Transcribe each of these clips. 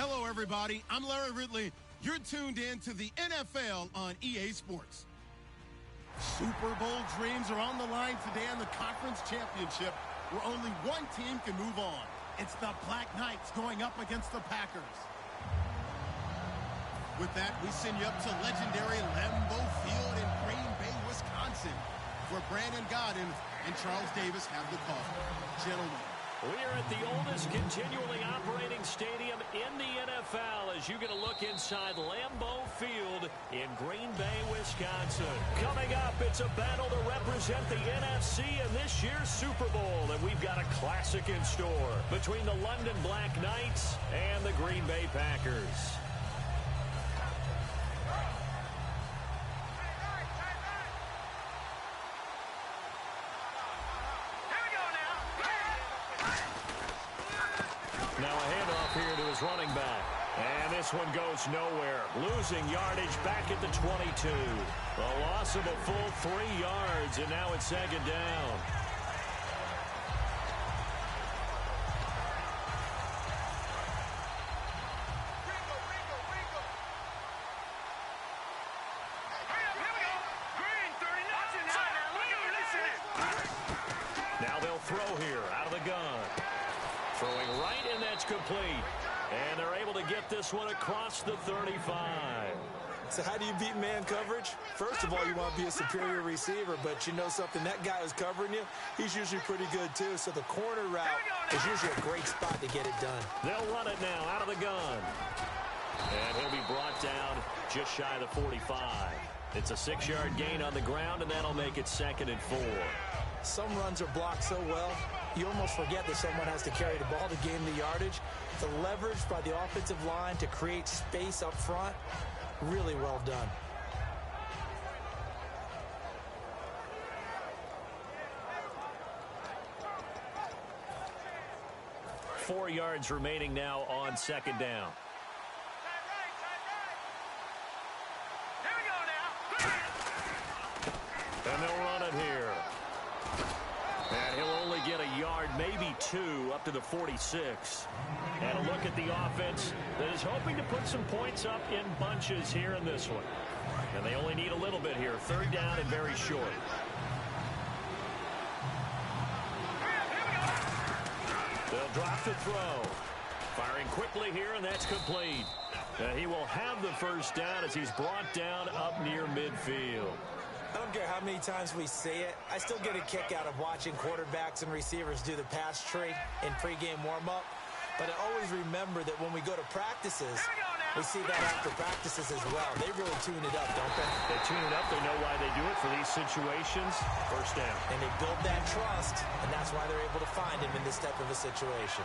Hello, everybody. I'm Larry Ridley. You're tuned in to the NFL on EA Sports. Super Bowl dreams are on the line today in the conference championship, where only one team can move on. It's the Black Knights going up against the Packers. With that, we send you up to legendary Lambeau Field in Green Bay, Wisconsin, where Brandon Gaudin and Charles Davis have the call. Gentlemen. We are at the oldest continually operating stadium in the NFL as you get a look inside Lambeau Field in Green Bay, Wisconsin. Coming up, it's a battle to represent the NFC in this year's Super Bowl, and we've got a classic in store between the London Black Knights and the Green Bay Packers. Now a handoff here to his running back. And this one goes nowhere. Losing yardage back at the 22. A loss of a full 3 yards, and now it's second down. Now they'll throw here out of the gun. Throwing right, and that's complete. And they're able to get this one across the 35. So how do you beat man coverage? First of all, you want to be a superior receiver, but you know something, that guy who's covering you, he's usually pretty good too. So the corner route is usually a great spot to get it done. They'll run it now out of the gun. And he'll be brought down just shy of the 45. It's a 6-yard gain on the ground, and that'll make it 2nd and 4. Some runs are blocked so well, you almost forget that someone has to carry the ball to gain the yardage. The leverage by the offensive line to create space up front, really well done. Four yards remaining now on second down. And they'll run it here. And he'll only get a yard, maybe 2, up to the 46. And a look at the offense that is hoping to put some points up in bunches here in this one. And they only need a little bit here. 3rd down and very short. They'll drop the throw. Firing quickly here, and that's complete. He will have the first down as he's brought down up near midfield. I don't care how many times we say it, I still get a kick out of watching quarterbacks and receivers do the pass tree in pregame warm-up. But I always remember that when we go to practices, we see that after practices as well. They really tune it up, don't they? They tune it up. They know why they do it for these situations. First down. And they build that trust, and that's why they're able to find him in this type of a situation.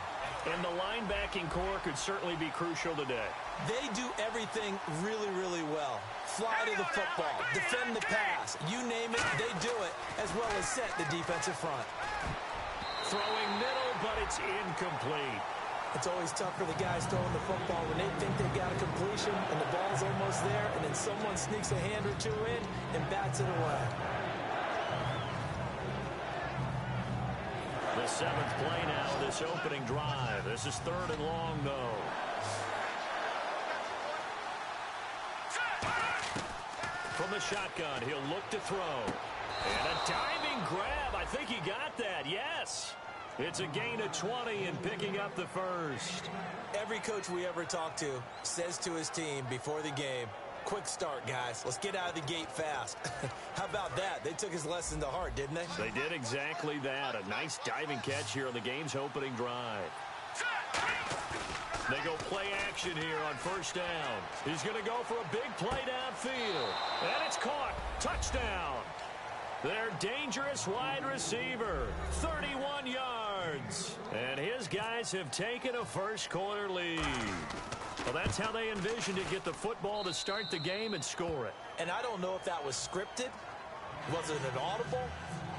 And the linebacking core could certainly be crucial today. They do everything really, really well. Fly to the football, defend the pass, you name it, they do it, as well as set the defensive front. Throwing middle, but it's incomplete. It's always tough for the guys throwing the football when they think they've got a completion and the ball's almost there, and then someone sneaks a hand or two in and bats it away. The 7th play now of this opening drive. This is 3rd and long, though. From the shotgun, he'll look to throw. And a diving grab. I think he got that. Yes. It's a gain of 20 and picking up the first. Every coach we ever talk to says to his team before the game, quick start, guys. Let's get out of the gate fast. How about that? They took his lesson to heart, didn't they? They did exactly that. A nice diving catch here on the game's opening drive. They go play action here on 1st down. He's going to go for a big play downfield. And it's caught. Touchdown. Their dangerous wide receiver, 31 yards. And his guys have taken a first-quarter lead. Well, that's how they envisioned to get the football to start the game and score it. And I don't know if that was scripted. Was it an audible?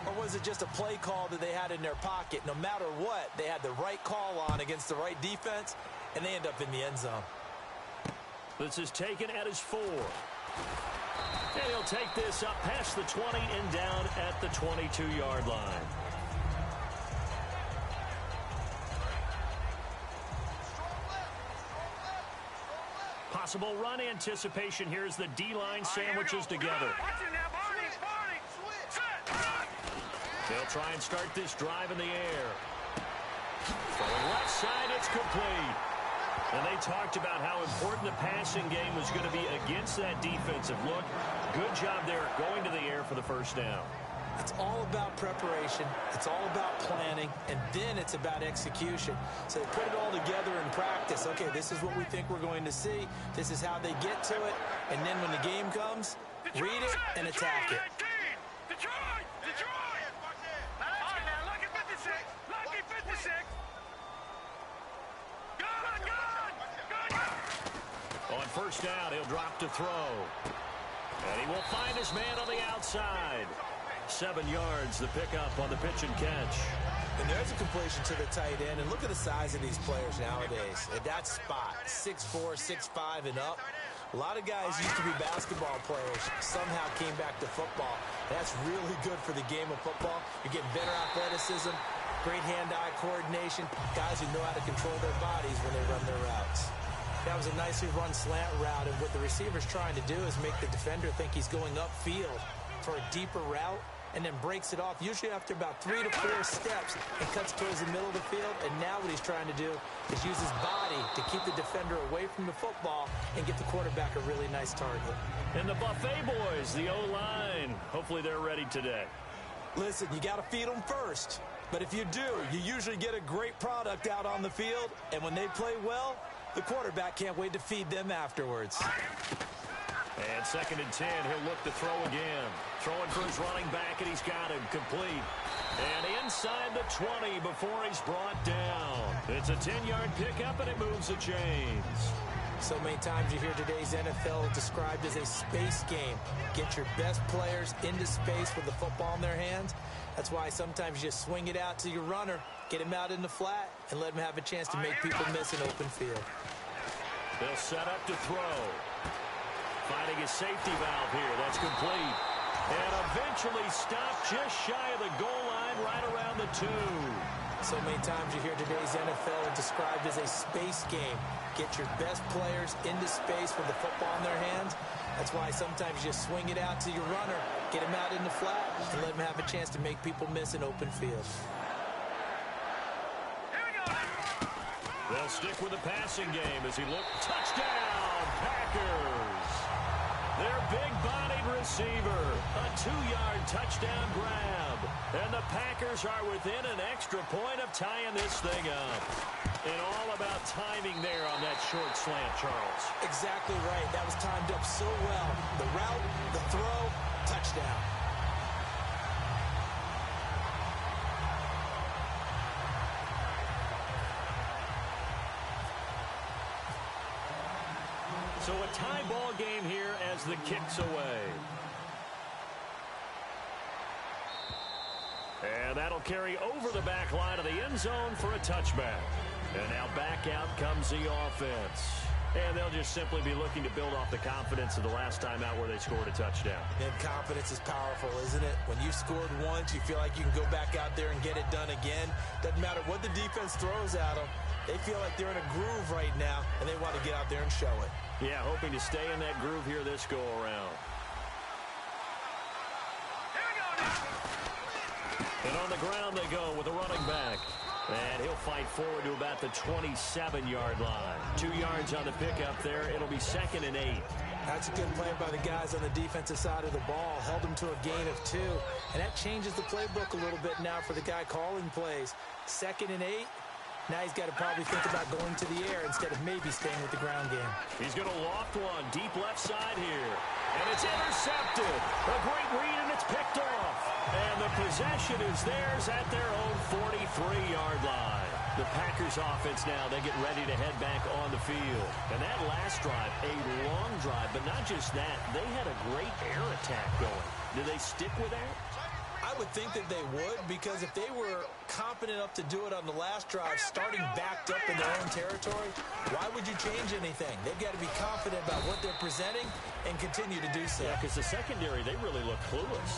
Or was it just a play call that they had in their pocket? No matter what, they had the right call on against the right defense, and they end up in the end zone. This is taken at his 4. And he'll take this up past the 20 and down at the 22-yard line. Possible run anticipation here as the D-line sandwiches together. They'll try and start this drive in the air. From the left side, it's complete. And they talked about how important the passing game was going to be against that defensive look. Good job there going to the air for the first down. It's all about preparation. It's all about planning. And then it's about execution. So they put it all together in practice. Okay, this is what we think we're going to see. This is how they get to it. And then when the game comes, read it and attack it. On first down, he'll drop to throw. And he will find his man on the outside. 7 yards, the pickup on the pitch and catch. And there's a completion to the tight end. And look at the size of these players nowadays. At that spot, 6'4", 6'5", and up. A lot of guys used to be basketball players, somehow came back to football. That's really good for the game of football. You're getting better athleticism, great hand-eye coordination, guys who know how to control their bodies when they run their routes. That was a nicely run slant route, and what the receiver's trying to do is make the defender think he's going upfield for a deeper route, and then breaks it off, usually after about 3 to 4 steps, and cuts towards the middle of the field. And now what he's trying to do is use his body to keep the defender away from the football and get the quarterback a really nice target. And the Buffet boys, the O-line, hopefully they're ready today. Listen, you got to feed them first. But if you do, you usually get a great product out on the field, and when they play well, the quarterback can't wait to feed them afterwards. And 2nd and 10, he'll look to throw again. Throwing for his running back, and he's got him complete. And inside the 20 before he's brought down. It's a 10-yard pickup, and it moves the chains. So many times you hear today's NFL described as a space game. Get your best players into space with the football in their hands. That's why sometimes you just swing it out to your runner, get him out in the flat, and let him have a chance to make people miss an open field. They'll set up to throw. Finding his safety valve here. That's complete. And eventually stopped just shy of the goal line right around the 2. So many times you hear today's NFL described as a space game. Get your best players into space with the football in their hands. That's why sometimes you just swing it out to your runner, get him out in the flat, and let him have a chance to make people miss an open field. They'll stick with the passing game as he looks. Touchdown, Packers! Their big-bodied receiver, a 2-yard touchdown grab. And the Packers are within an extra point of tying this thing up. And all about timing there on that short slant, Charles. Exactly right. That was timed up so well. The route, the throw, touchdown. So a tie ball game here as the kick's away. And that'll carry over the back line of the end zone for a touchback. And now back out comes the offense. And they'll just simply be looking to build off the confidence of the last time out where they scored a touchdown. And confidence is powerful, isn't it? When you scored once, you feel like you can go back out there and get it done again. Doesn't matter what the defense throws at them. They feel like they're in a groove right now, and they want to get out there and show it. Yeah, hoping to stay in that groove here this go-around. And on the ground they go with a running back. And he'll fight forward to about the 27-yard line. 2 yards on the pickup there. It'll be 2nd and 8. That's a good play by the guys on the defensive side of the ball. Held him to a gain of 2. And that changes the playbook a little bit now for the guy calling plays. 2nd and 8. Now he's got to probably think about going to the air instead of maybe staying with the ground game. He's going to loft one deep left side here. And it's intercepted. A great read, and it's picked off. And the possession is theirs at their own 43-yard line. The Packers offense now, they get ready to head back on the field. And that last drive, a long drive, but not just that. They had a great air attack going. Do they stick with that? I would think that they would, because if they were confident enough to do it on the last drive, starting backed up in their own territory, why would you change anything? They've got to be confident about what they're presenting and continue to do so. Yeah, because the secondary, they really look clueless.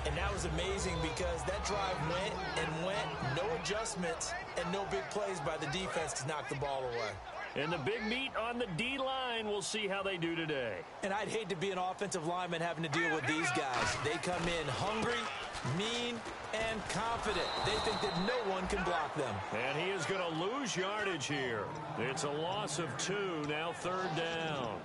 And that was amazing because that drive went, no adjustments, and no big plays by the defense to knock the ball away. And the big meat on the D-line, we'll see how they do today. And I'd hate to be an offensive lineman having to deal with these guys. They come in hungry, mean, and confident. They think that no one can block them. And he is going to lose yardage here. It's a loss of 2, now 3rd down.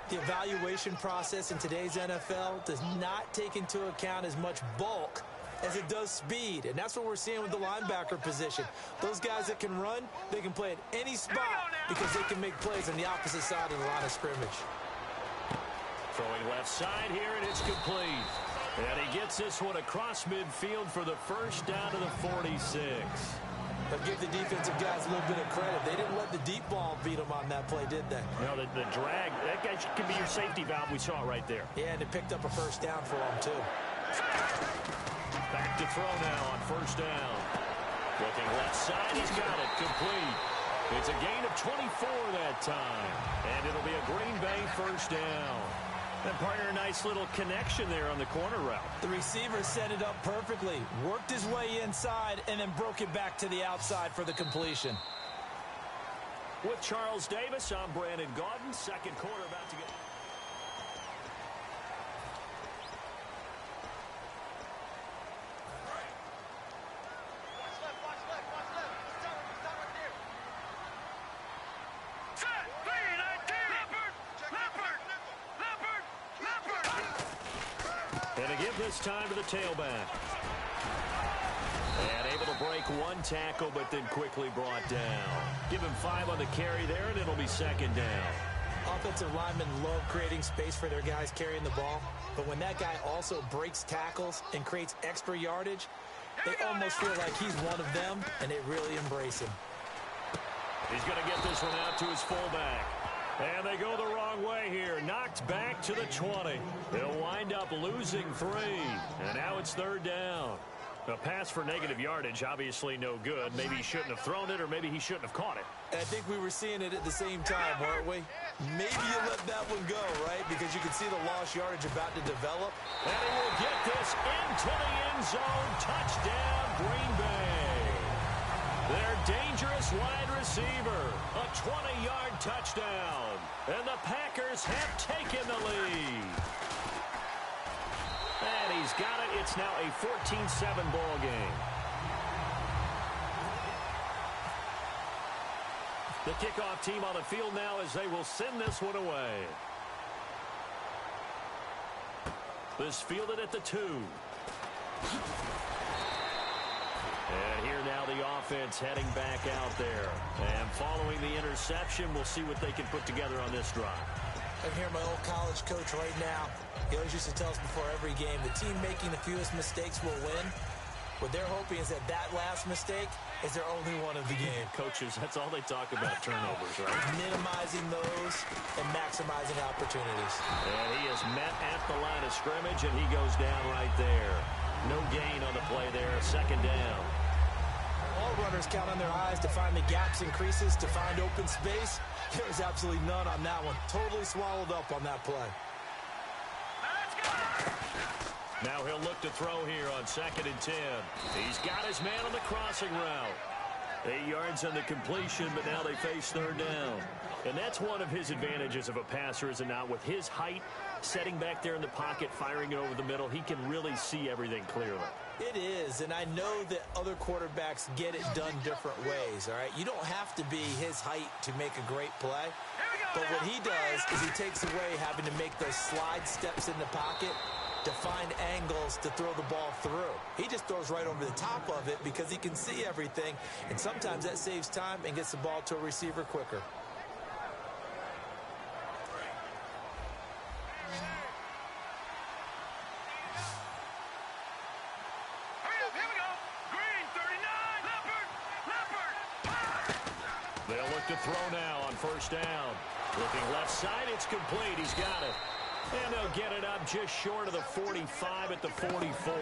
The evaluation process in today's NFL does not take into account as much bulk as it does speed, and that's what we're seeing with the linebacker position. Those guys that can run, they can play at any spot because they can make plays on the opposite side of the line of scrimmage. Throwing left side here, and it's complete. And he gets this one across midfield for the first down to the 46. But give the defensive guys a little bit of credit. They didn't let the deep ball beat them on that play, did they? No, the drag, that guy can be your safety valve. We saw it right there. Yeah, and it picked up a first down for them, too. Back to throw now on first down. Looking left side, he's got it, complete. It's a gain of 24 that time. And it'll be a Green Bay first down. And partner, a nice little connection there on the corner route. The receiver set it up perfectly, worked his way inside, and then broke it back to the outside for the completion. With Charles Davis, I'm Brandon Gaudin. Second quarter about to get... And to give this time to the tailback. And able to break one tackle, but then quickly brought down. Give him 5 on the carry there, and it'll be second down. Offensive linemen love creating space for their guys carrying the ball, but when that guy also breaks tackles and creates extra yardage, they almost feel like he's one of them, and they really embrace him. He's going to get this one out to his fullback. And they go the wrong way here. Knocked back to the 20. They'll wind up losing 3. And now it's 3rd down. A pass for negative yardage, obviously no good. Maybe he shouldn't have thrown it, or maybe he shouldn't have caught it. And I think we were seeing it at the same time, weren't we? Maybe you let that one go, right? Because you can see the lost yardage about to develop. And he will get this into the end zone. Touchdown, Green Bay. Their dangerous wide receiver. A 20-yard touchdown. And the Packers have taken the lead. And he's got it. It's now a 14-7 ball game. The kickoff team on the field now as they will send this one away. This fielded at the 2. And here now the offense heading back out there. And following the interception, we'll see what they can put together on this drive. I'm here, my old college coach right now. He always used to tell us before every game, the team making the fewest mistakes will win. What they're hoping is that that last mistake is their only one of the game. Coaches, that's all they talk about, turnovers, right? Minimizing those and maximizing opportunities. And he is met at the line of scrimmage, and he goes down right there. No gain on the play there, second down. All runners count on their eyes to find the gaps and creases, to find open space. There was absolutely none on that one. Totally swallowed up on that play. Now he'll look to throw here on 2nd and 10. He's got his man on the crossing route. 8 yards on the completion, but now they face 3rd down. And that's one of his advantages of a passer, is it not? With his height, setting back there in the pocket, firing it over the middle, he can really see everything clearly. It is, and I know that other quarterbacks get it done different ways, all right? You don't have to be his height to make a great play. But what he does is he takes away having to make those slide steps in the pocket to find angles to throw the ball through. He just throws right over the top of it because he can see everything, and sometimes that saves time and gets the ball to a receiver quicker. They'll look to throw now on 1st down. Looking left side, it's complete. He's got it. And they'll get it up just short of the 45 at the 44.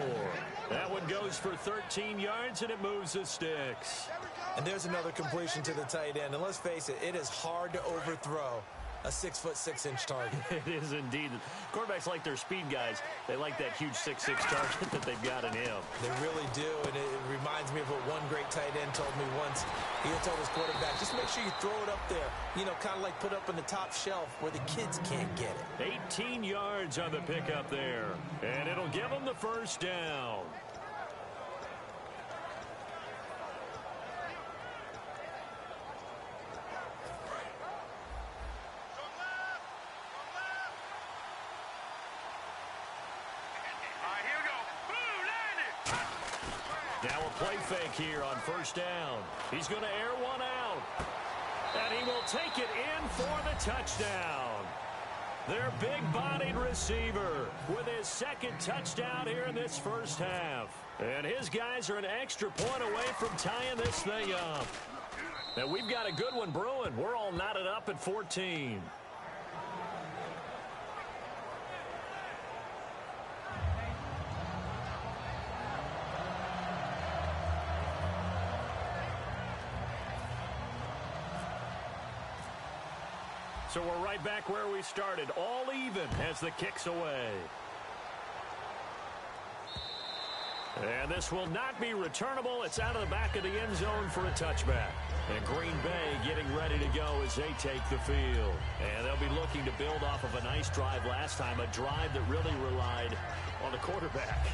That one goes for 13 yards, and it moves the sticks. And there's another completion to the tight end. And let's face it, it is hard to overthrow a 6'6" target. It is indeed. Quarterbacks like their speed guys. They like that huge 6'6" target that they've got in him. They really do, and it reminds me of what one great tight end told me once. He had told his quarterback, just make sure you throw it up there, you know, kind of like put up in the top shelf where the kids can't get it. 18 yards on the pickup there, and it'll give them the first down. Now a play fake here on first down. He's going to air one out. And he will take it in for the touchdown. Their big-bodied receiver with his second touchdown here in this first half. And his guys are an extra point away from tying this thing up. Now we've got a good one brewing. We're all knotted up at 14. So we're right back where we started, all even as the kick's away. And this will not be returnable. It's out of the back of the end zone for a touchback. And Green Bay getting ready to go as they take the field. And they'll be looking to build off of a nice drive last time, a drive that really relied on the quarterback.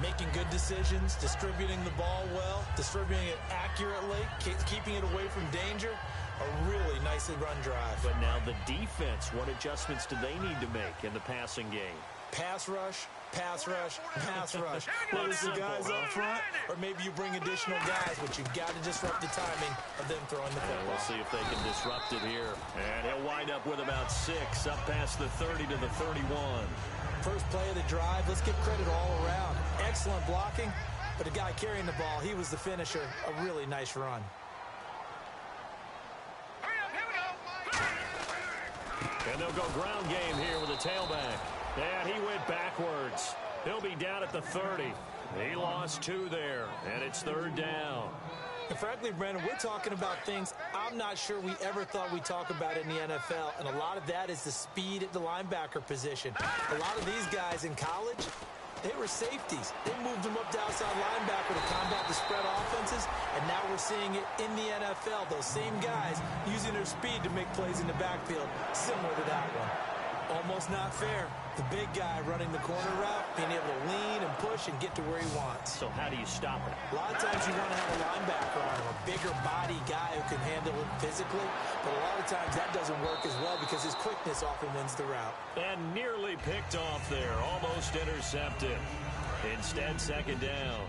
Making good decisions, distributing the ball well, distributing it accurately, keeping it away from danger. A really nicely run drive. But now the defense, what adjustments do they need to make in the passing game? Pass rush, pass rush, pass rush. Whether it's the guys up front or maybe you bring additional guys, but you've got to disrupt the timing of them throwing the football. We'll see if they can disrupt it here. And he'll wind up with about 6 up past the 30 to the 31. First play of the drive, let's give credit all around. Excellent blocking, but the guy carrying the ball, he was the finisher. A really nice run. And they'll go ground game here with a tailback. And he went backwards. He'll be down at the 30. He lost 2 there, and it's third down. And frankly, Brandon, we're talking about things I'm not sure we ever thought we'd talk about in the NFL, and a lot of that is the speed at the linebacker position. A lot of these guys in college, they were safeties. They moved them up to outside linebacker to combat the spread offenses, and now we're seeing it in the NFL. Those same guys using their speed to make plays in the backfield, similar to that one. Almost not fair. The big guy running the corner route, being able to lean and push and get to where he wants. So how do you stop it? A lot of times you want to have a linebacker on him, a bigger body guy who can handle it physically, but a lot of times that doesn't work as well because his quickness often wins the route. And nearly picked off there, almost intercepted. Instead, second down.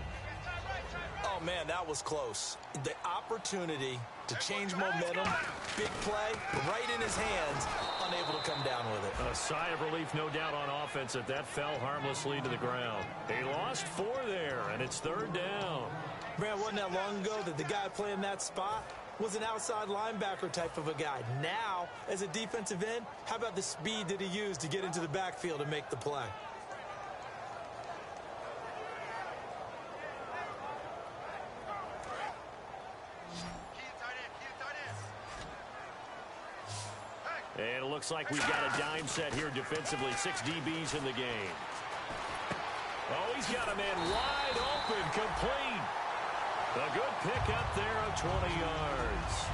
Oh, man, that was close. The opportunity to change momentum, big play, right in his hands, unable to come down with it. A sigh of relief, no doubt, on offense that fell harmlessly to the ground. They lost 4 there, and it's third down. Man, wasn't that long ago that the guy playing that spot was an outside linebacker type of a guy. Now, as a defensive end, how about the speed that he used to get into the backfield and make the play? And it looks like we've got a dime set here defensively. 6 DBs in the game. Oh, he's got a man wide open, complete. A good pick up there of 20 yards.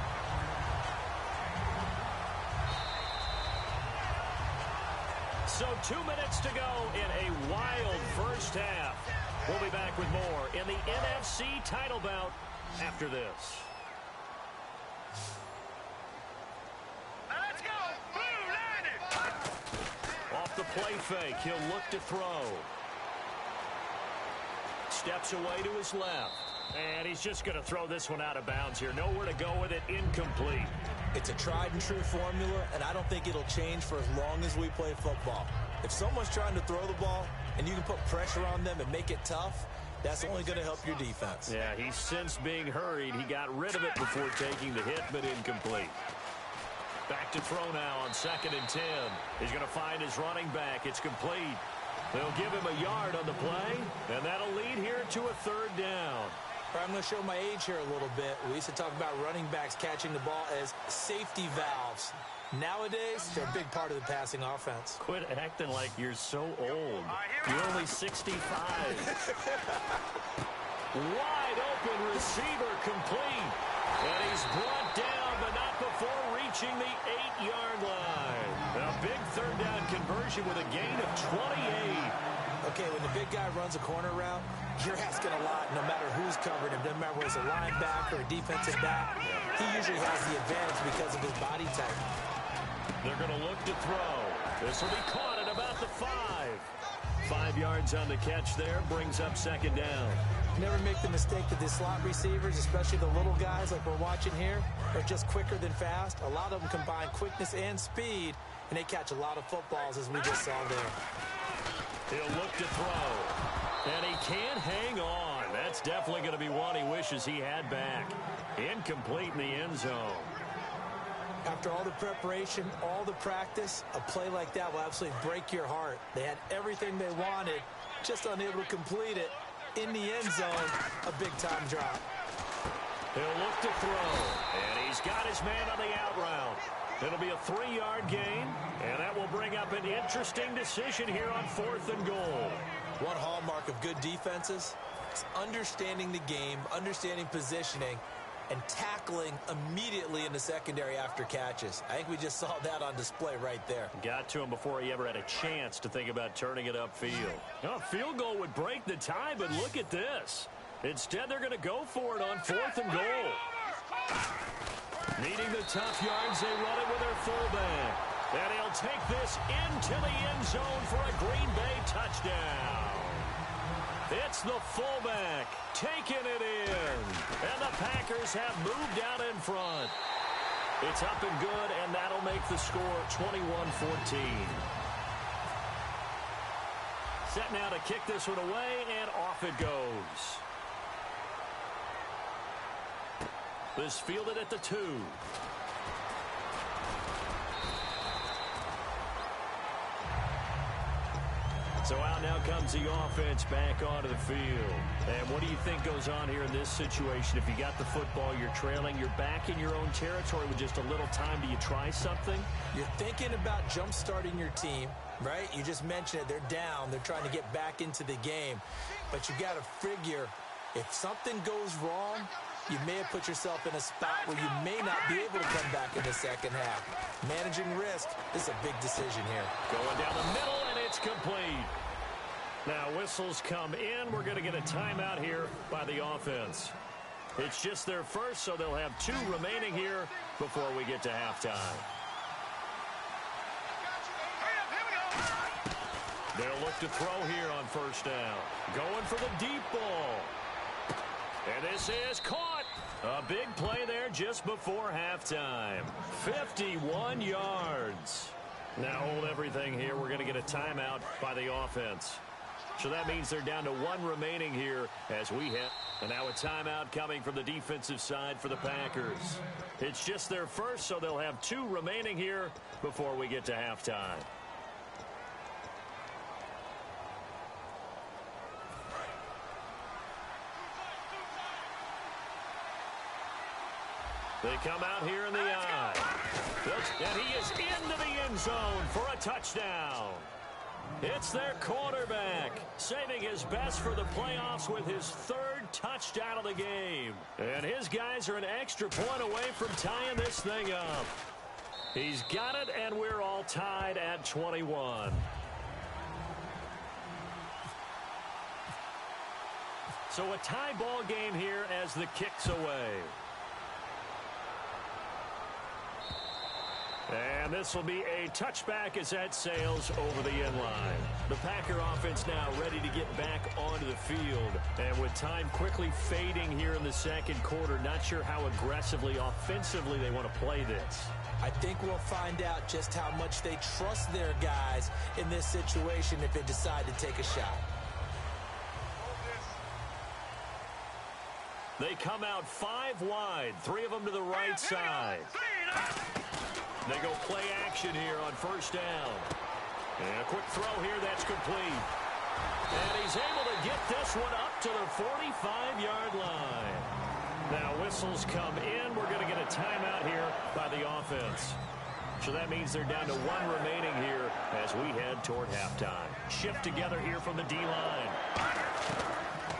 So 2 minutes to go in a wild first half. We'll be back with more in the NFC title bout after this. The play fake. He'll look to throw. Steps away to his left. And he's just going to throw this one out of bounds here. Nowhere to go with it. Incomplete. It's a tried and true formula, and I don't think it'll change for as long as we play football. If someone's trying to throw the ball and you can put pressure on them and make it tough, that's only going to help your defense. Yeah, he's since being hurried. He got rid of it before taking the hit, but incomplete. Back to throw now on 2nd and 10. He's going to find his running back. It's complete. They'll give him a yard on the play, and that'll lead here to a third down. I'm going to show my age here a little bit. We used to talk about running backs catching the ball as safety valves. Nowadays, they're a big part of the passing offense. Quit acting like you're so old. You're only 65. Wide open receiver complete. And he's brought down, but not before reaching the 8-yard line. A big third down conversion with a gain of 28. Okay, when the big guy runs a corner route, you're asking a lot no matter who's covering him. Doesn't matter whether it's a linebacker or a defensive back. He usually has the advantage because of his body type. They're going to look to throw. This will be caught at about the 5. 5 yards on the catch there, brings up second down. Never make the mistake that the slot receivers, especially the little guys like we're watching here, are just quicker than fast. A lot of them combine quickness and speed, and they catch a lot of footballs, as we just saw there. He'll look to throw, and he can't hang on. That's definitely going to be one he wishes he had back. Incomplete in the end zone. After all the preparation, all the practice, a play like that will absolutely break your heart. They had everything they wanted, just unable to complete it. In the end zone, a big-time drop. He'll look to throw, and he's got his man on the out route. It'll be a 3-yard gain, and that will bring up an interesting decision here on 4th and goal. One hallmark of good defenses is understanding the game, understanding positioning, and tackling immediately in the secondary after catches. I think we just saw that on display right there. Got to him before he ever had a chance to think about turning it upfield. A field goal would break the tie, but look at this. Instead, they're going to go for it on 4th and goal. Needing the tough yards, they run it with their fullback. And he'll take this into the end zone for a Green Bay touchdown. It's the fullback taking it in. And the Packers have moved out in front. It's up and good, and that'll make the score 21-14. Set now to kick this one away, and off it goes. This fielded at the 2. So out now comes the offense back onto the field. And what do you think goes on here in this situation? If you got the football, you're trailing, you're back in your own territory with just a little time. Do you try something? You're thinking about jump-starting your team, right? You just mentioned it. They're down. They're trying to get back into the game. But you got to figure if something goes wrong, you may have put yourself in a spot where you may not be able to come back in the second half. Managing risk, this is a big decision here. Going down the middle, and it's complete. Now whistles come in. We're going to get a timeout here by the offense. It's just their first, so they'll have 2 remaining here before we get to halftime. They'll look to throw here on first down. Going for the deep ball. And this is caught. A big play there just before halftime. 51 yards. Now hold everything here. We're going to get a timeout by the offense. So that means they're down to 1 remaining here as we hit. And now a timeout coming from the defensive side for the Packers. It's just their first, so they'll have 2 remaining here before we get to halftime. They come out here in the eye. And he is into the end zone for a touchdown. It's their quarterback, saving his best for the playoffs with his 3rd touchdown of the game. And his guys are an extra point away from tying this thing up. He's got it, and we're all tied at 21. So a tie ball game here as the kick's away. And this will be a touchback as that sails over the end line. The Packer offense now ready to get back onto the field. And with time quickly fading here in the second quarter, not sure how aggressively, offensively they want to play this. I think we'll find out just how much they trust their guys in this situation if they decide to take a shot. They come out 5 wide, 3 of them to the right side. They go play action here on first down. And a quick throw here that's complete. And he's able to get this one up to the 45-yard line. Now whistles come in. We're going to get a timeout here by the offense. So that means they're down to one remaining here as we head toward halftime. Shift together here from the D-line.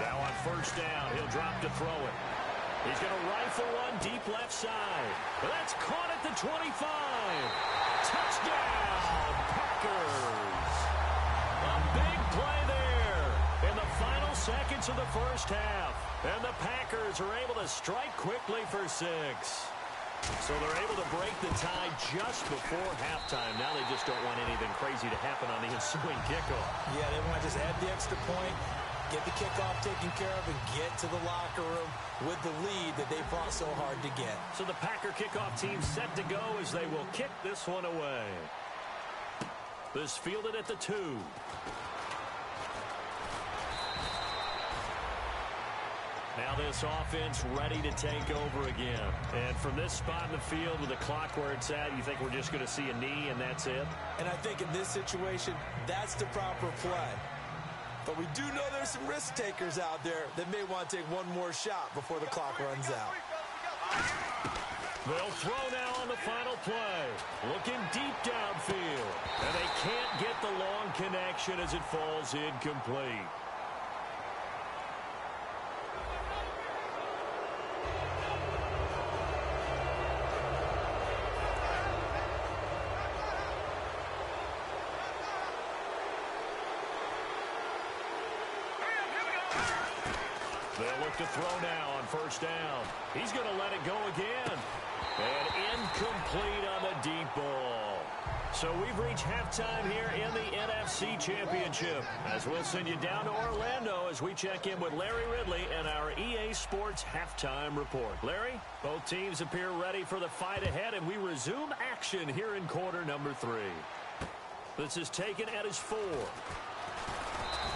Now on first down, he'll drop to throw it. He's going to rifle one deep left side. That's caught at the 25. Touchdown, Packers. A big play there in the final seconds of the first half. And the Packers are able to strike quickly for 6. So they're able to break the tie just before halftime. Now they just don't want anything crazy to happen on the ensuing kickoff. Yeah, they want to just add the extra point, get the kickoff taken care of, and get to the locker room with the lead that they fought so hard to get. So the Packer kickoff team set to go as they will kick this one away. This fielded at the 2. Now this offense ready to take over again. And from this spot in the field with the clock where it's at, you think we're just going to see a knee and that's it? And I think in this situation, that's the proper play. But we do know there's some risk takers out there that may want to take one more shot before the clock runs out. They'll throw now on the final play. Looking deep downfield. And they can't get the long connection as it falls incomplete. They'll look to throw now on first down. He's going to let it go again. And incomplete on the deep ball. So we've reached halftime here in the NFC Championship. As we'll send you down to Orlando as we check in with Larry Ridley and our EA Sports Halftime Report. Larry, both teams appear ready for the fight ahead, and we resume action here in quarter number 3. This is taken at his 4.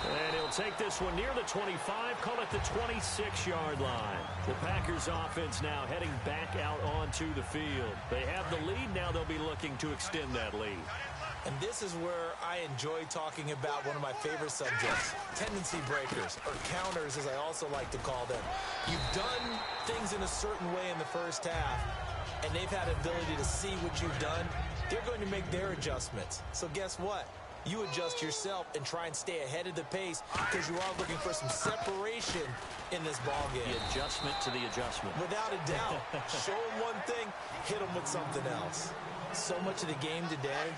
And he'll take this one near the 25, call it the 26-yard line. The Packers offense now heading back out onto the field. They have the lead. Now they'll be looking to extend that lead. And this is where I enjoy talking about one of my favorite subjects, tendency breakers, or counters as I also like to call them. You've done things in a certain way in the first half, and they've had the ability to see what you've done. They're going to make their adjustments. So guess what? You adjust yourself and try and stay ahead of the pace because you are looking for some separation in this ballgame. The adjustment to the adjustment. Without a doubt. Show them one thing, hit them with something else. So much of the game today,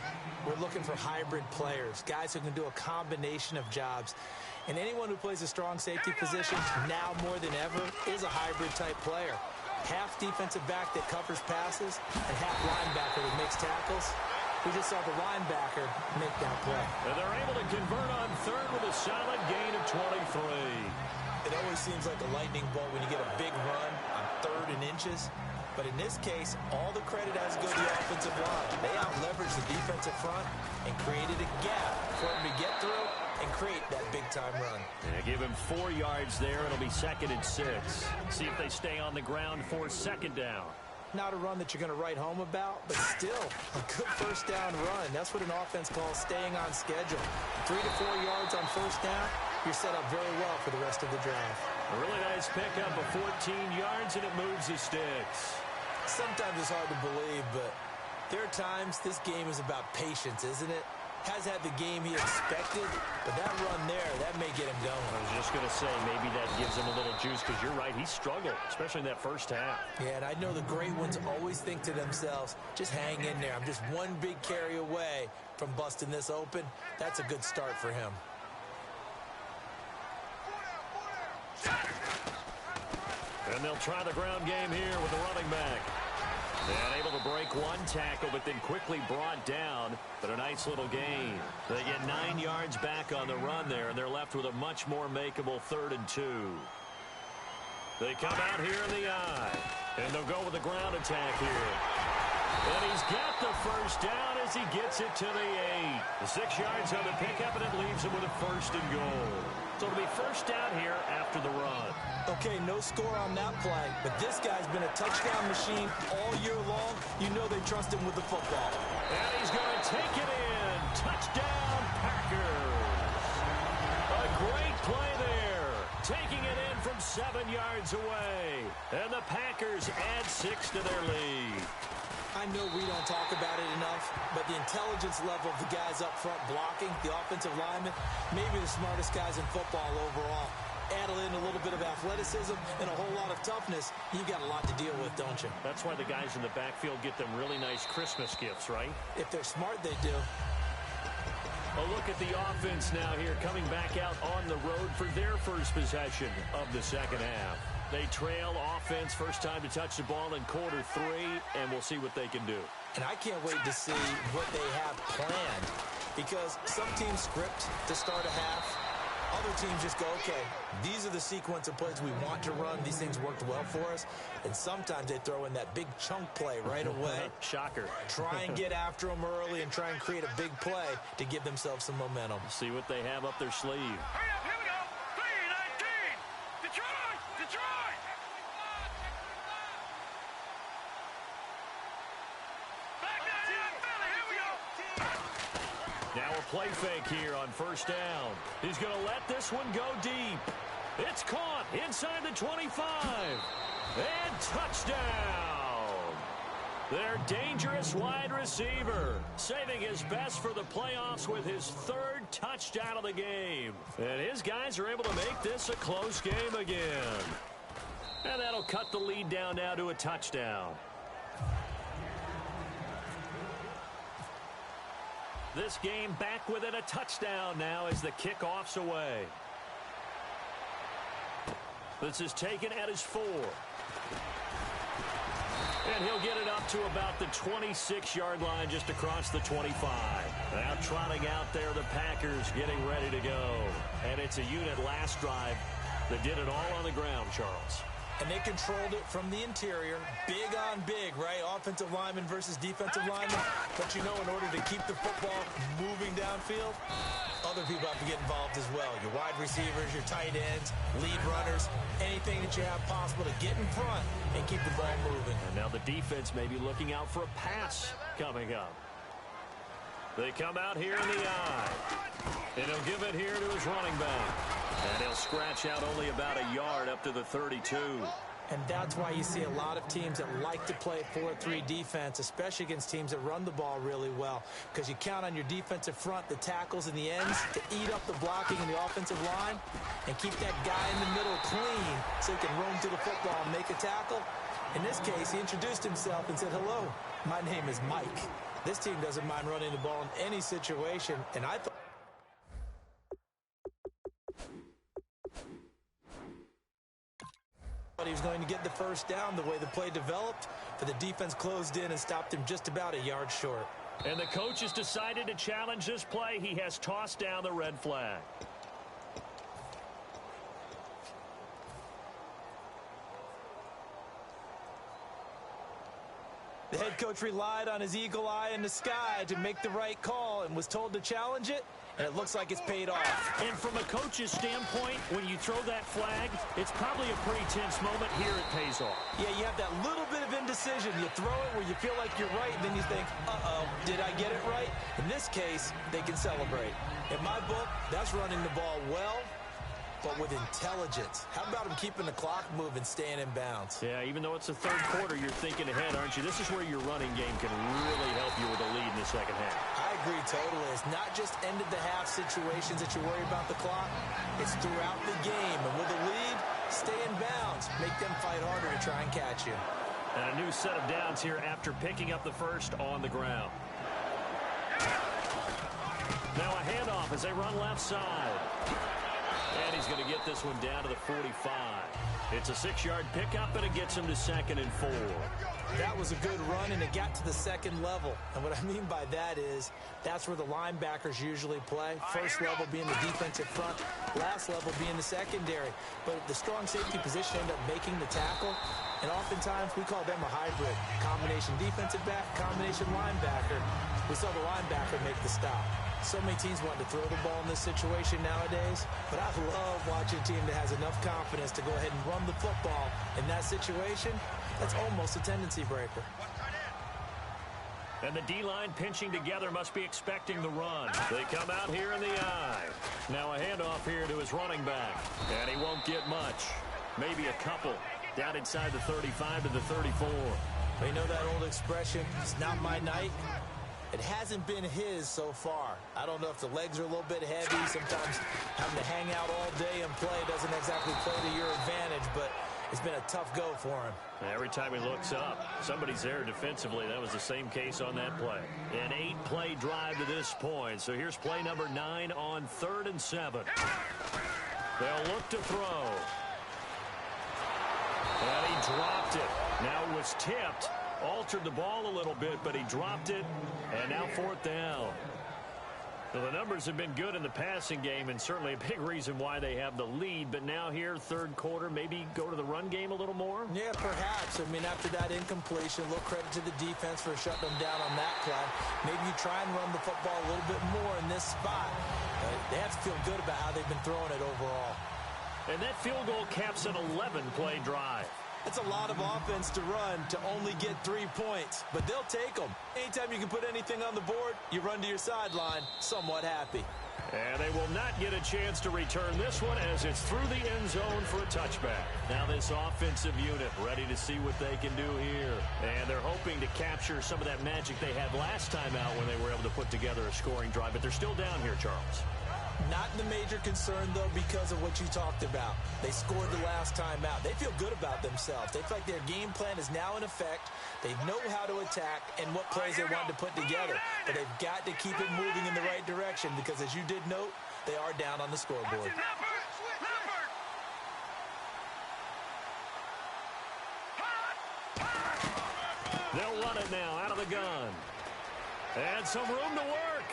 we're looking for hybrid players, guys who can do a combination of jobs. And anyone who plays a strong safety position, now more than ever, is a hybrid-type player. Half defensive back that covers passes and half linebacker that makes tackles. We just saw the linebacker make that play. And they're able to convert on third with a solid gain of 23. It always seems like a lightning bolt when you get a big run on 3rd and inches. But in this case, all the credit has to go to the offensive line. They out-leveraged the defensive front and created a gap for him to get through and create that big-time run. Yeah, give him 4 yards there. It'll be 2nd and 6. See if they stay on the ground for 2nd down. Not a run that you're going to write home about, but still a good first down run. That's what an offense calls staying on schedule. 3 to 4 yards on first down, you're set up very well for the rest of the drive. A really nice pickup of 14 yards, and it moves the sticks. Sometimes it's hard to believe, but there are times this game is about patience, isn't it? Has had the game he expected, but that run there, that may get him going. I was just going to say, maybe that gives him a little juice, because you're right, he struggled, especially in that first half. Yeah, and I know the great ones always think to themselves, just hang in there. I'm just one big carry away from busting this open. That's a good start for him. And they'll try the ground game here with the running back. And able to break one tackle, but then quickly brought down. But a nice little gain. They get 9 yards back on the run there, and they're left with a much more makeable 3rd and 2. They come out here in the eye, and they'll go with the ground attack here. And he's got the first down as he gets it to the 8. The 6 yards on the pickup, and it leaves him with a 1st and goal. So it'll be first down here after the run. Okay, no score on that play, but this guy's been a touchdown machine all year long. You know they trust him with the football. And he's going to take it in. Touchdown, Packers. A great play there. Taking 7 yards away. And the Packers add 6 to their lead. I know we don't talk about it enough, but the intelligence level of the guys up front blocking, the offensive linemen, maybe the smartest guys in football overall. Add in a little bit of athleticism and a whole lot of toughness, you've got a lot to deal with, don't you? That's why the guys in the backfield get them really nice Christmas gifts, right? If they're smart, they do. A look at the offense now here, coming back out on the road for their first possession of the second half. They trail offense, first time to touch the ball in Q3, and we'll see what they can do. And I can't wait to see what they have planned, because some teams script to start a half. Other teams just go, okay, these are the sequence of plays we want to run. These things worked well for us. And sometimes they throw in that big chunk play right away. Shocker. Try and get after them early and try and create a big play to give themselves some momentum. See what they have up their sleeve. Hurry up, here we go. 3-19. Detroit! Detroit! Back down, Philly, here we go. Now a play fake here on first down. He's going to let this one go deep. It's caught inside the 25. And touchdown. Their dangerous wide receiver, saving his best for the playoffs with his 3rd touchdown of the game. And his guys are able to make this a close game again. And that'll cut the lead down now to a touchdown. This game back within a touchdown now as the kickoff's away. This is taken at his 4. And he'll get it up to about the 26-yard line just across the 25. Now trotting out there, the Packers getting ready to go. And it's a unit last drive that did it all on the ground, Charles. And they controlled it from the interior. Big on big, right? Offensive lineman versus defensive lineman. But you know, in order to keep the football moving downfield, other people have to get involved as well. Your wide receivers, your tight ends, lead runners, anything that you have possible to get in front and keep the ball moving. And now the defense may be looking out for a pass coming up. They come out here in the eye. And he'll give it here to his running back. And he'll scratch out only about a yard up to the 32. And that's why you see a lot of teams that like to play 4-3 defense, especially against teams that run the ball really well. Because you count on your defensive front, the tackles and the ends, to eat up the blocking in the offensive line and keep that guy in the middle clean so he can roam through the football and make a tackle. In this case, he introduced himself and said, hello, my name is Mike. This team doesn't mind running the ball in any situation, and I thought he was going to get the first down the way the play developed, but the defense closed in and stopped him just about a yard short. And the coach has decided to challenge this play. He has tossed down the red flag. The head coach relied on his eagle eye in the sky to make the right call and was told to challenge it, and it looks like it's paid off. And from a coach's standpoint, when you throw that flag, it's probably a pretty tense moment. Here it pays off. Yeah, you have that little bit of indecision. You throw it where you feel like you're right, then you think, uh-oh, did I get it right? In this case, they can celebrate. In my book, that's running the ball well, but with intelligence. How about him keeping the clock moving, staying in bounds? Yeah, even though it's the third quarter, you're thinking ahead, aren't you? This is where your running game can really help you with a lead in the second half. I agree totally. It's not just end-of-the-half situations that you worry about the clock. It's throughout the game. And with a lead, stay in bounds. Make them fight harder to try and catch you. And a new set of downs here after picking up the first on the ground. Now a handoff as they run left side. And he's going to get this one down to the 45. It's a 6-yard pickup, and it gets him to 2nd and 4. That was a good run, and it got to the second level. And what I mean by that is that's where the linebackers usually play. First level being the defensive front, last level being the secondary. But the strong safety position ended up making the tackle, and oftentimes we call them a hybrid. Combination defensive back, combination linebacker. We saw the linebacker make the stop. So many teams want to throw the ball in this situation nowadays, but I love watching a team that has enough confidence to go ahead and run the football. In that situation, that's almost a tendency breaker. And the D-line pinching together must be expecting the run. They come out here in the eye. Now a handoff here to his running back, and he won't get much. Maybe a couple down inside the 35 to the 34. They know that old expression, it's not my night. It hasn't been his so far. I don't know if the legs are a little bit heavy. Sometimes having to hang out all day and play doesn't exactly play to your advantage, but it's been a tough go for him. Every time he looks up, somebody's there defensively. That was the same case on that play. An 8-play drive to this point. So here's play number 9 on 3rd and 7. They'll look to throw. And he dropped it. Now it was tipped. Altered the ball a little bit, but he dropped it. And now 4th down. So the numbers have been good in the passing game, and certainly a big reason why they have the lead. But now here, 3rd quarter, maybe go to the run game a little more? Yeah, perhaps. I mean, after that incompletion, a little credit to the defense for shutting them down on that play. Maybe you try and run the football a little bit more in this spot. But they have to feel good about how they've been throwing it overall. And that field goal caps an 11-play drive. It's a lot of offense to run to only get 3 points, but they'll take them. Anytime you can put anything on the board, you run to your sideline somewhat happy. And they will not get a chance to return this one as it's through the end zone for a touchback. Now this offensive unit ready to see what they can do here. And they're hoping to capture some of that magic they had last time out when they were able to put together a scoring drive. But they're still down here, Charles. Not the major concern, though, because of what you talked about. They scored the last time out. They feel good about themselves. They feel like their game plan is now in effect. They know how to attack and what plays they want to put together. But they've got to keep it moving in the right direction because, as you did note, they are down on the scoreboard. They'll run it now out of the gun. And some room to work.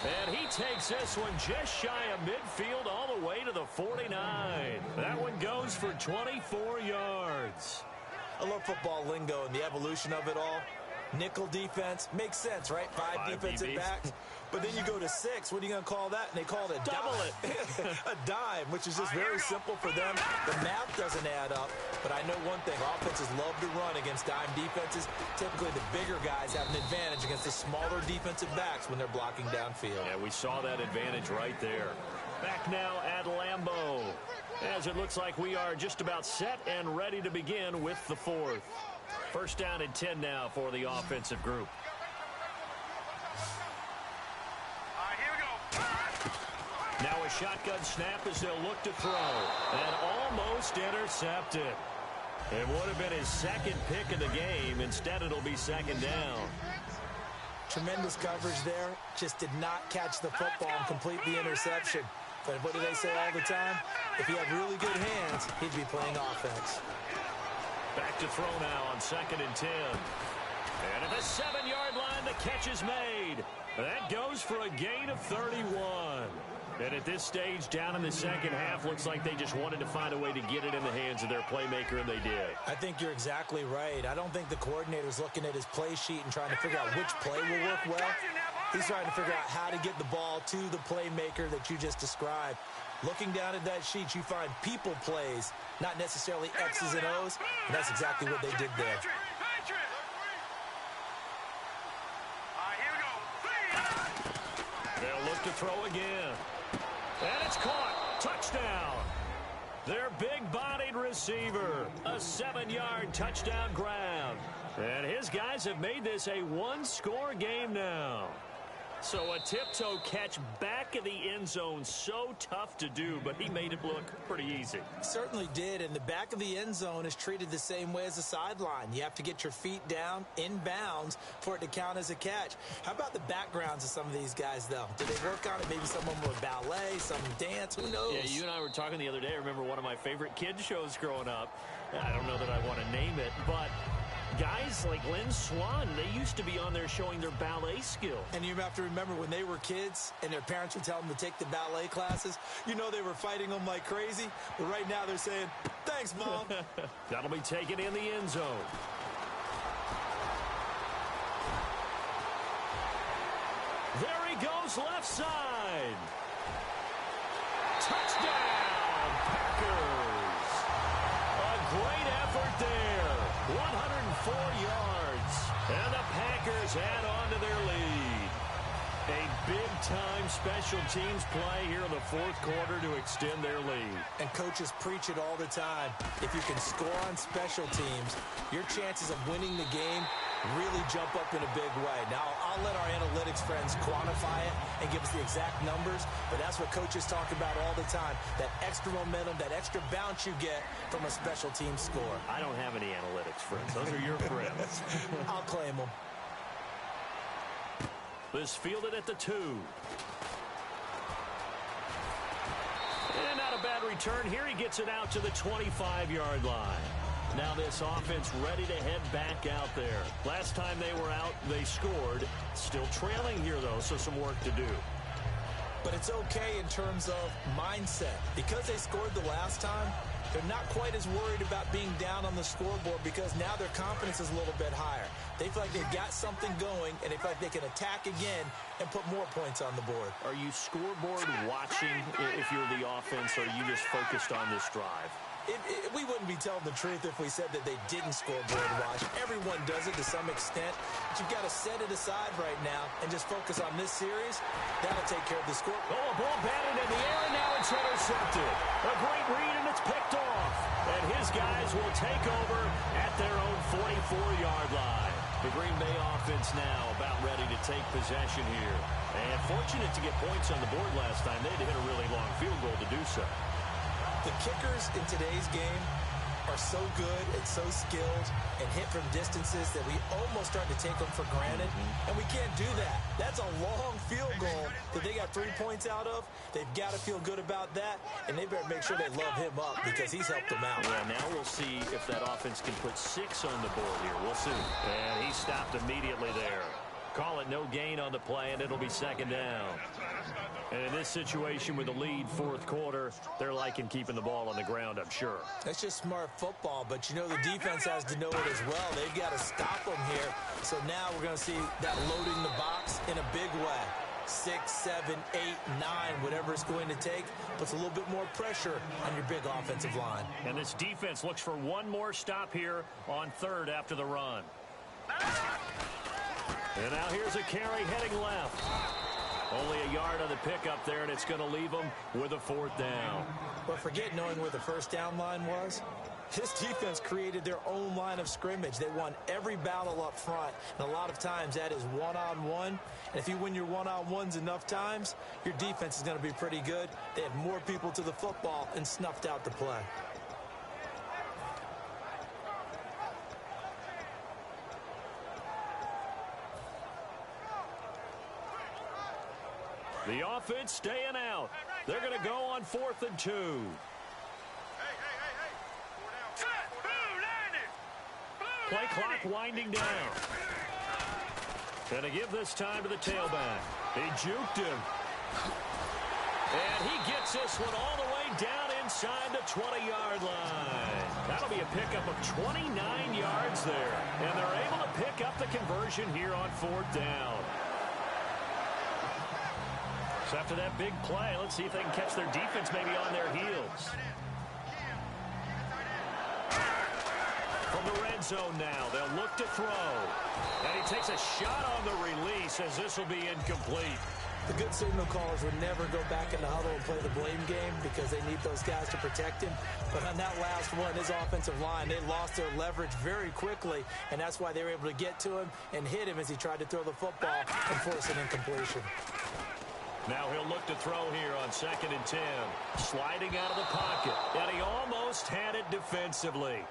And he takes this one just shy of midfield all the way to the 49. That one goes for 24 yards. I love football lingo and the evolution of it all. Nickel defense makes sense, right? Five defensive backs. But then you go to 6. What are you going to call that? And they call it a double dime. A dime, which is just very simple for them. The math doesn't add up. But I know one thing. Offenses love to run against dime defenses. Typically, the bigger guys have an advantage against the smaller defensive backs when they're blocking downfield. Yeah, we saw that advantage right there. Back now at Lambeau, as it looks like we are just about set and ready to begin with the 4th. 1st down and 10 now for the offensive group. Now a shotgun snap as they'll look to throw. And almost intercepted. It would have been his 2nd pick of the game. Instead, it'll be 2nd down. Tremendous coverage there. Just did not catch the football and complete the interception. But what do they say all the time? If he had really good hands, he'd be playing offense. Back to throw now on 2nd and 10. And at the 7-yard line, the catch is made. That goes for a gain of 31. And at this stage, down in the 2nd half, looks like they just wanted to find a way to get it in the hands of their playmaker, and they did. I think you're exactly right. I don't think the coordinator's looking at his play sheet and trying to figure out which play will work well. He's trying to figure out how to get the ball to the playmaker that you just described. Looking down at that sheet, you find people plays, not necessarily X's and O's, and that's exactly what they did there. They'll look to throw again. And it's caught. Touchdown. Their big-bodied receiver. A 7-yard touchdown grab. And his guys have made this a 1-score game now. So a tiptoe catch back in the end zone, so tough to do, but he made it look pretty easy. Certainly did, and the back of the end zone is treated the same way as the sideline. You have to get your feet down in bounds for it to count as a catch. How about the backgrounds of some of these guys, though? Did they work on it? Maybe some of them were ballet, some dance, who knows? Yeah, you and I were talking the other day. I remember one of my favorite kids shows growing up. I don't know that I want to name it, but guys like Lynn Swan, they used to be on there showing their ballet skill. And you have to remember when they were kids and their parents would tell them to take the ballet classes, you know they were fighting them like crazy. But right now they're saying, thanks, Mom. That'll be taken in the end zone. There he goes, left side. Touchdown, Packers. A great effort there. 104 yards. And the Packers add on to their lead. A big-time special teams play here in the fourth quarter to extend their lead. And coaches preach it all the time. If you can score on special teams, your chances of winning the game really jump up in a big way. Now, I'll let our analytics friends quantify it and give us the exact numbers, but that's what coaches talk about all the time, that extra momentum, that extra bounce you get from a special team score. I don't have any analytics friends. Those are your friends. I'll claim them. This fielded at the 2. And not a bad return here. He gets it out to the 25-yard line. Now this offense ready to head back out there. Last time they were out, they scored. Still trailing here, though, so some work to do. But it's okay in terms of mindset. Because they scored the last time, they're not quite as worried about being down on the scoreboard because now their confidence is a little bit higher. They feel like they've got something going, and they feel like they can attack again and put more points on the board. Are you scoreboard watching if you're the offense, or are you just focused on this drive? We wouldn't be telling the truth if we said that they didn't scoreboard watch. Everyone does it to some extent. But you've got to set it aside right now and just focus on this series. That'll take care of the score. Oh, a ball batted in the air, and now it's intercepted. A great read, and it's picked off. And his guys will take over at their own 44-yard line. The Green Bay offense now about ready to take possession here. And fortunate to get points on the board last time. They had to hit a really long field goal to do so. The kickers in today's game are so good and so skilled and hit from distances that we almost start to take them for granted, and we can't do that. That's a long field goal that they got 3 points out of. They've got to feel good about that, and they better make sure they love him up because he's helped them out. Yeah, now we'll see if that offense can put 6 on the board here. We'll see. And he stopped immediately there. Call it no gain on the play, and it'll be second down. And in this situation with the lead fourth quarter, they're liking keeping the ball on the ground, I'm sure. That's just smart football, but you know the defense has to know it as well. They've got to stop them here. So now we're going to see that loading the box in a big way. 6, 7, 8, 9, whatever it's going to take, puts a little bit more pressure on your big offensive line. And this defense looks for one more stop here on third after the run. And now here's a carry heading left. Only a yard on the pickup there, and it's going to leave them with a fourth down. But forget knowing where the first down line was. This defense created their own line of scrimmage. They won every battle up front, and a lot of times that is one-on-one. And if you win your one-on-ones enough times, your defense is going to be pretty good. They had more people to the football and snuffed out the play. The offense staying out. They're going to go on 4th and 2. Play clock winding down. Going to give this time to the tailback. He juked him. And he gets this one all the way down inside the 20-yard line. That'll be a pickup of 29 yards there. And they're able to pick up the conversion here on 4th down. So after that big play, let's see if they can catch their defense maybe on their heels. From the red zone now, they'll look to throw. And he takes a shot on the release as this will be incomplete. The good signal callers would never go back in the huddle and play the blame game because they need those guys to protect him. But on that last one, his offensive line, they lost their leverage very quickly, and that's why they were able to get to him and hit him as he tried to throw the football and force an incompletion. Now he'll look to throw here on 2nd and 10. Sliding out of the pocket. And he almost had it defensively.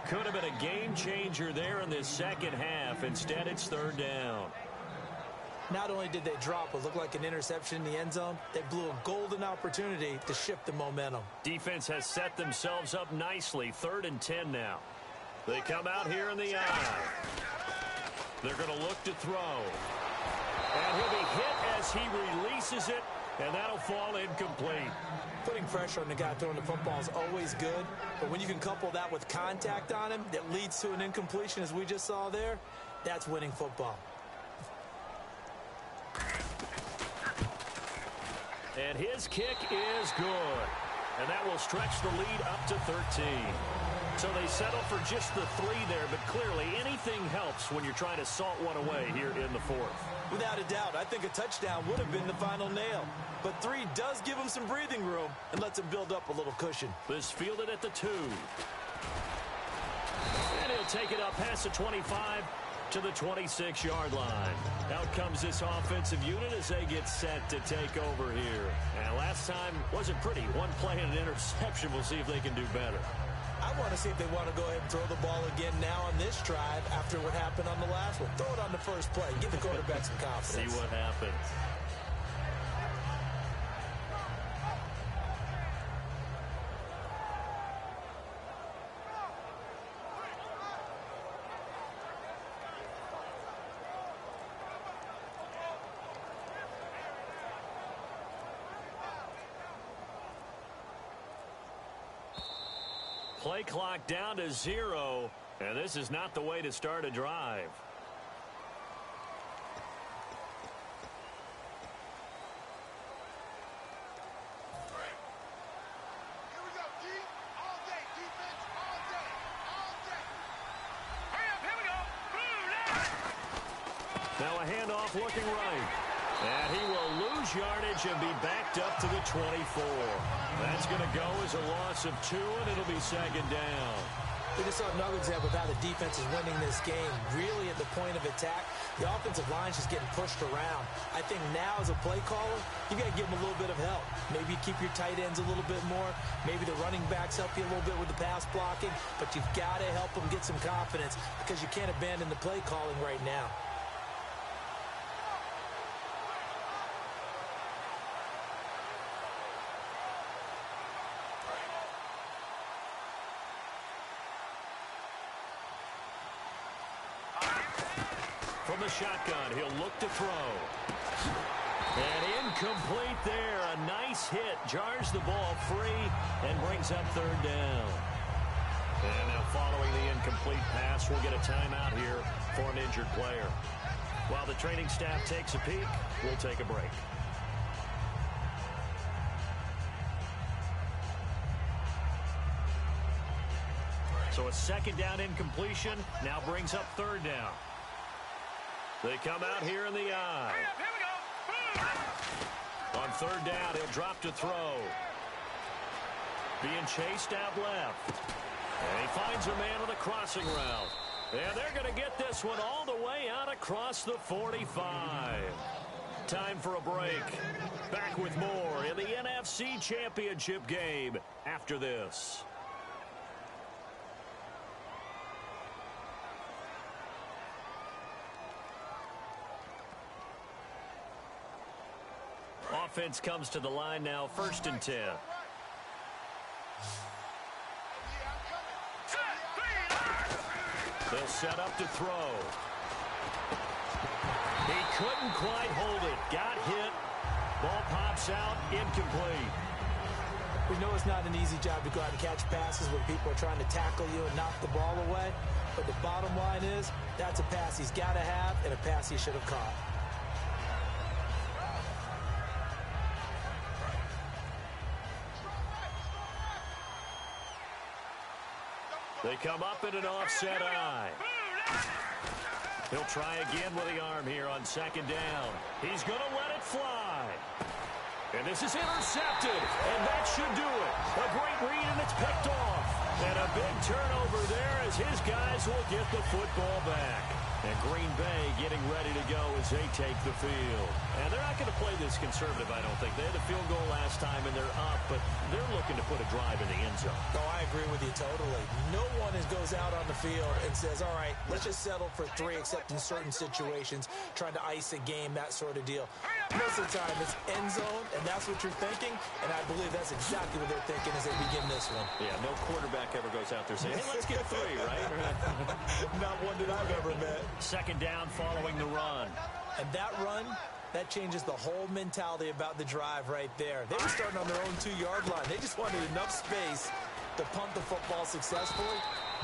Could have been a game changer there in this second half. Instead, it's 3rd down. Not only did they drop what looked like an interception in the end zone, they blew a golden opportunity to shift the momentum. Defense has set themselves up nicely. 3rd and 10 now. They come out here in the eye. They're going to look to throw. And he'll be hit as he releases it, and that'll fall incomplete. Putting pressure on the guy throwing the football is always good, but when you can couple that with contact on him that leads to an incompletion, as we just saw there, that's winning football. And his kick is good. And that will stretch the lead up to 13. So they settle for just the 3 there, but clearly anything helps when you're trying to salt one away here in the 4th. Without a doubt, I think a touchdown would have been the final nail. But 3 does give him some breathing room and lets him build up a little cushion. This fielded at the 2. And he'll take it up past the 25 to the 26-yard line. Out comes this offensive unit as they get set to take over here. And last time wasn't pretty. One play and an interception. We'll see if they can do better. I want to see if they want to go ahead and throw the ball again now on this drive after what happened on the last one. Throw it on the first play. Give the quarterback some confidence. See what happens. Play clock down to 0, and this is not the way to start a drive. Here we go, D. All day. Defense, all day. All day. Hurry up, here we go. Boom, Now a handoff looking right. And he will lose yardage and be backed up to the 24. That's going to go as a loss of 2, and it'll be second down. We just saw another example of how the defense is winning this game. Really at the point of attack, the offensive line is just getting pushed around. I think now as a play caller, you got to give them a little bit of help. Maybe you keep your tight ends a little bit more. Maybe the running backs help you a little bit with the pass blocking. But you've got to help them get some confidence because you can't abandon the play calling right now. From the shotgun, he'll look to throw. And incomplete there. A nice hit. Jars the ball free and brings up third down. And now following the incomplete pass, we'll get a timeout here for an injured player. While the training staff takes a peek, we'll take a break. So a second down incompletion now brings up third down. They come out here in the eye. Hurry up, here we go. Boom. On third down, he'll drop to throw. Being chased out left. And he finds a man on the crossing route. And they're going to get this one all the way out across the 45. Time for a break. Back with more in the NFC Championship game after this. Offense comes to the line now, 1st and 10. They'll set up to throw. He couldn't quite hold it. Got hit. Ball pops out, incomplete. We know it's not an easy job to go out and catch passes when people are trying to tackle you and knock the ball away. But the bottom line is, that's a pass he's got to have and a pass he should have caught. They come up in an offset eye. He'll try again with the arm here on second down. He's going to let it fly. And this is intercepted. And that should do it. A great read, and it's picked off. And a big turnover there as his guys will get the football back. And Green Bay getting ready to go as they take the field. And they're not going to play this conservative, I don't think. They had a field goal last time, and they're up, but they're looking to put a drive in the end zone. Oh, I agree with you totally. No one goes out on the field and says, all right, let's just settle for 3, except in certain situations, trying to ice a game, that sort of deal. Most of the time, it's end zone, and that's what you're thinking, and I believe that's exactly what they're thinking as they begin this one. Yeah, no quarterback ever goes out there saying, hey, let's get 3, right? Not one that I've ever met. Second down following the run. And that run, that changes the whole mentality about the drive right there. They were starting on their own 2-yard line. They just wanted enough space to punt the football successfully.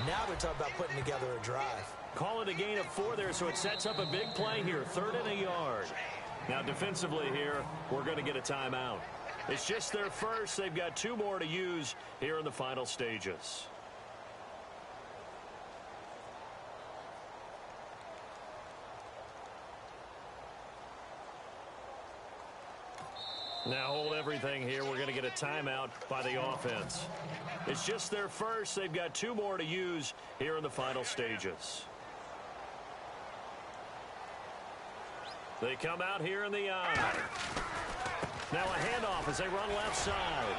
Now they're talking about putting together a drive. Call it a gain of 4 there, so it sets up a big play here. 3rd and a yard. Now defensively here, we're going to get a timeout. It's just their first. They've got 2 more to use here in the final stages. Now hold everything here. We're going to get a timeout by the offense. It's just their first. They've got 2 more to use here in the final stages. They come out here in the eye. Now a handoff as they run left side.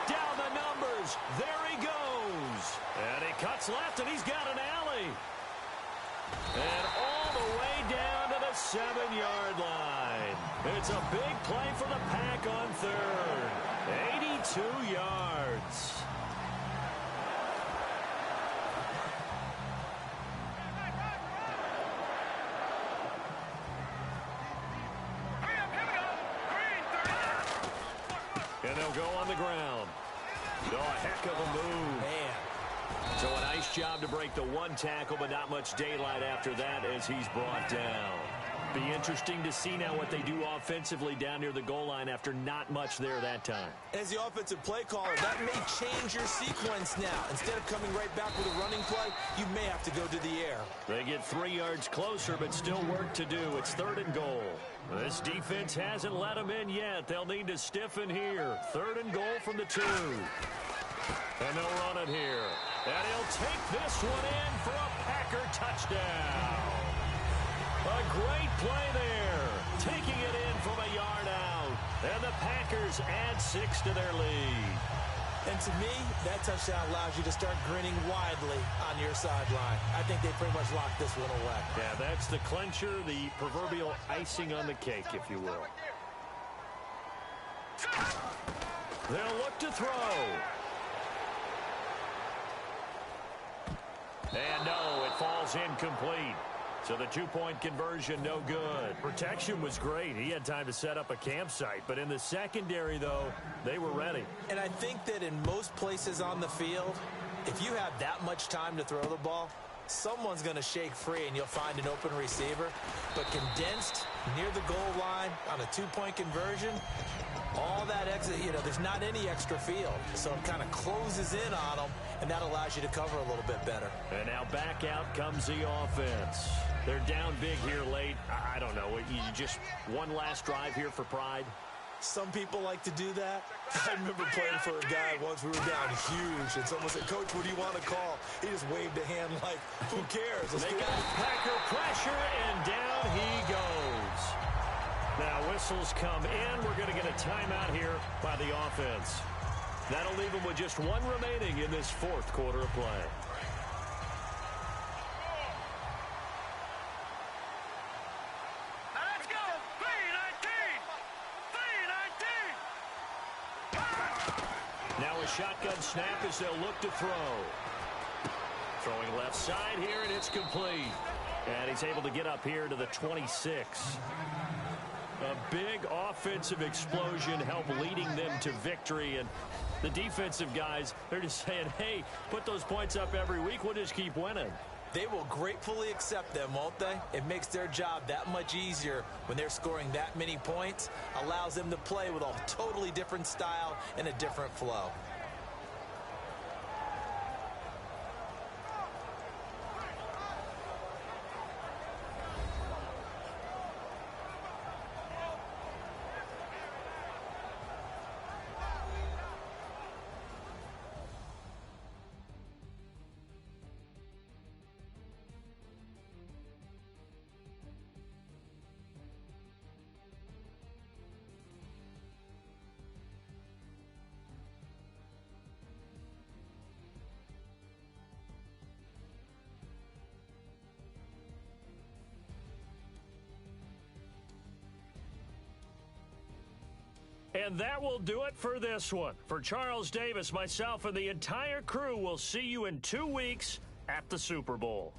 Down the numbers. There he goes. And he cuts left, and he's got an alley. And all the way down to the 7-yard line. It's a big play for the Pack on third. 82 yards. And they'll go on the ground. Oh, a heck of a move. Man. So a nice job to break the 1 tackle, but not much daylight after that as he's brought down. Be interesting to see now what they do offensively down near the goal line after not much there that time. As the offensive play caller, that may change your sequence now. Instead of coming right back with a running play, you may have to go to the air. They get 3 yards closer, but still work to do. It's 3rd and goal. This defense hasn't let them in yet. They'll need to stiffen here. 3rd and goal from the 2. And they'll run it here. And he'll take this one in for a Packer touchdown. A great play there. Taking it in from a yard out. And the Packers add 6 to their lead. And to me, that touchdown allows you to start grinning widely on your sideline. I think they pretty much locked this one away. Yeah, that's the clincher, the proverbial icing on the cake, if you will. They'll look to throw. And no, it falls incomplete. So the 2-point conversion, no good. Protection was great. He had time to set up a campsite. But in the secondary, though, they were ready. And I think that in most places on the field, if you have that much time to throw the ball, someone's going to shake free and you'll find an open receiver. But condensed near the goal line on a 2-point conversion, all that exit, there's not any extra field. So it kind of closes in on them, and that allows you to cover a little bit better. And now back out comes the offense. They're down big here late. I don't know. You just one last drive here for pride? Some people like to do that. I remember playing for a guy once. We were down huge, and someone said, "Coach, what do you want to call?" He just waved a hand like, who cares? They got Packer pressure, and down he goes. Now whistles come in. We're going to get a timeout here by the offense. That'll leave them with just 1 remaining in this 4th quarter of play. Let's go! 3-19! Now a shotgun snap as they'll look to throw. Throwing left side here, and it's complete. And he's able to get up here to the 26. A big offensive explosion helped leading them to victory. And the defensive guys, they're just saying, hey, put those points up every week. We'll just keep winning. They will gratefully accept them, won't they? It makes their job that much easier when they're scoring that many points. Allows them to play with a totally different style and a different flow. And that will do it for this one. For Charles Davis, myself, and the entire crew, will see you in 2 weeks at the Super Bowl.